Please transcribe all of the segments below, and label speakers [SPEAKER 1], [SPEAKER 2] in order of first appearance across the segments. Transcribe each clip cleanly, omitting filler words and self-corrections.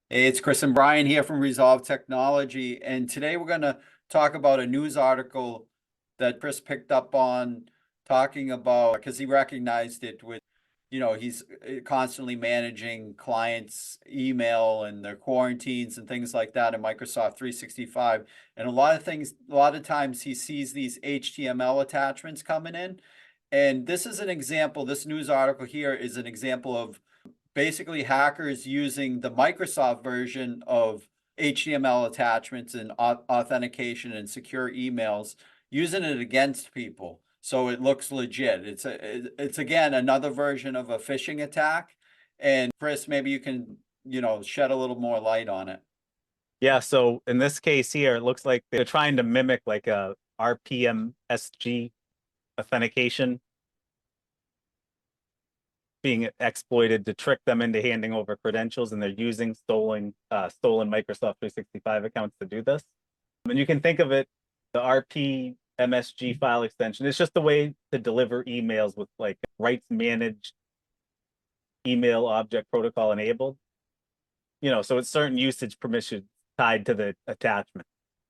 [SPEAKER 1] Hey, it's Chris and Brian here from Resolve Technology, and today we're going to talk about a news article that Chris picked up on, talking about because he recognized it with, he's constantly managing clients' email and their quarantines and things like that in Microsoft 365. And a lot of times he sees these HTML attachments coming in. And this is an example, this news article here is an example of basically hackers using the Microsoft version of HTML attachments and authentication and secure emails, using it against people. So it looks legit. It's again another version of a phishing attack. And Chris, maybe you can, shed a little more light on it.
[SPEAKER 2] Yeah, so in this case here, it looks like they're trying to mimic like a RPMSG authentication being exploited to trick them into handing over credentials, and they're using stolen Microsoft 365 accounts to do this. And you can think of it, the RPMSG file extension. It's just a way to deliver emails with like rights managed email object protocol enabled. So it's certain usage permissions tied to the attachment.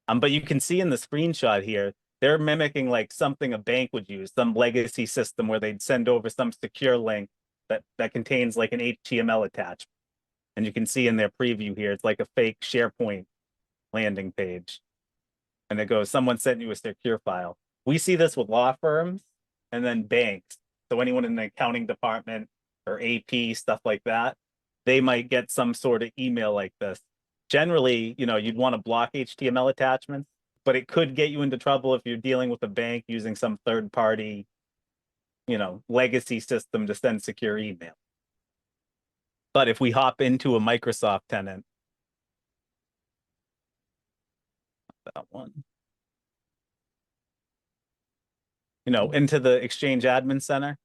[SPEAKER 2] But you can see in the screenshot here, they're mimicking like something a bank would use, some legacy system where they'd send over some secure link that contains like an HTML attachment. And you can see in their preview here, it's like a fake SharePoint landing page. And it goes, someone sent you a secure file. We see this with law firms and then banks. So anyone in the accounting department or AP, stuff like that, they might get some sort of email like this. Generally, you'd want to block HTML attachments, but it could get you into trouble if you're dealing with a bank using some third party, legacy system to send secure email. But if we hop into a Microsoft tenant, that one, into the Exchange Admin Center,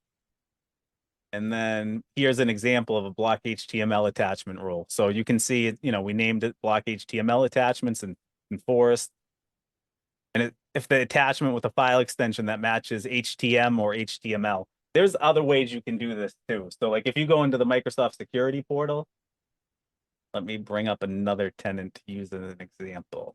[SPEAKER 2] and then here's an example of a block HTML attachment rule. So you can see it, we named it block HTML attachments in Forest. And if the attachment with a file extension that matches HTML or HTML, there's other ways you can do this too. So like if you go into the Microsoft security portal, let me bring up another tenant to use as an example.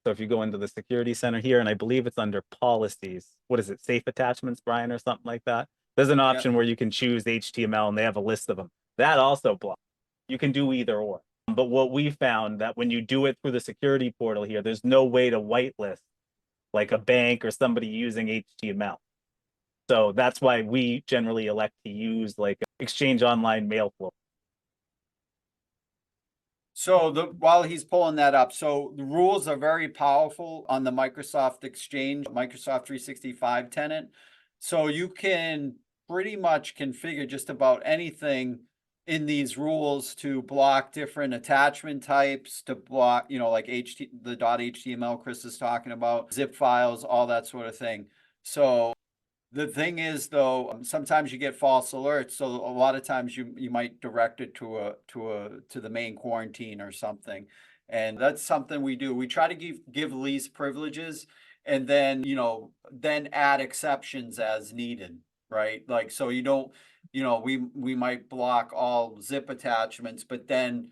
[SPEAKER 2] So if you go into the security center here, and I believe it's under policies, what is it, safe attachments, Brian, or something like that? There's an
[SPEAKER 1] Yeah.
[SPEAKER 2] option where you can choose HTML and they have a list of them. That also blocks. You can do either or. But what we found that when you do it through the security portal here, there's no way to whitelist like a bank or somebody using HTML. So that's why we generally elect to use like Exchange Online Mailflow.
[SPEAKER 1] So while he's pulling that up, so the rules are very powerful on the Microsoft Exchange, Microsoft 365 tenant. So you can pretty much configure just about anything in these rules to block different attachment types, to block, like the .html Chris is talking about, zip files, all that sort of thing. So the thing is, though, sometimes you get false alerts, so a lot of times you might direct it to the main quarantine or something, and that's something we do. We try to give least privileges, and then then add exceptions as needed, right? Like so you don't, we might block all zip attachments, but then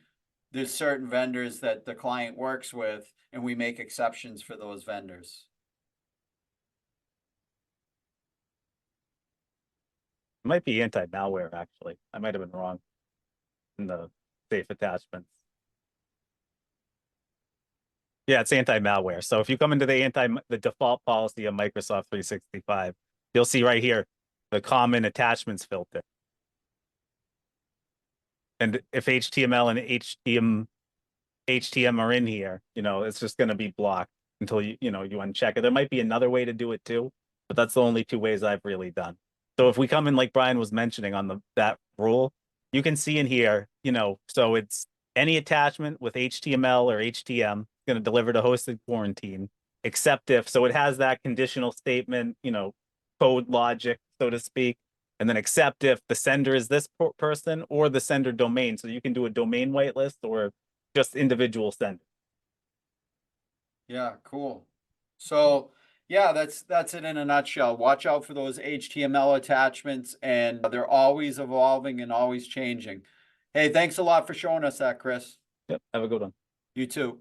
[SPEAKER 1] there's certain vendors that the client works with, and we make exceptions for those vendors.
[SPEAKER 2] It might be anti-malware, actually. I might have been wrong in the safe attachments. Yeah, it's anti-malware. So if you come into the default policy of Microsoft 365, you'll see right here the common attachments filter. And if HTML and HTM are in here, it's just going to be blocked until you uncheck it. There might be another way to do it too, but that's the only two ways I've really done. So if we come in like Brian was mentioning on that rule, you can see in here, so it's any attachment with HTML or HTM going to deliver to hosted quarantine, except if, so it has that conditional statement, code logic, so to speak, and then except if the sender is this person or the sender domain. So you can do a domain whitelist or just individual sender.
[SPEAKER 1] Yeah, cool. So yeah, that's it in a nutshell. Watch out for those HTML attachments, and they're always evolving and always changing. Hey, thanks a lot for showing us that, Chris.
[SPEAKER 2] Yep, have a good one.
[SPEAKER 1] You too.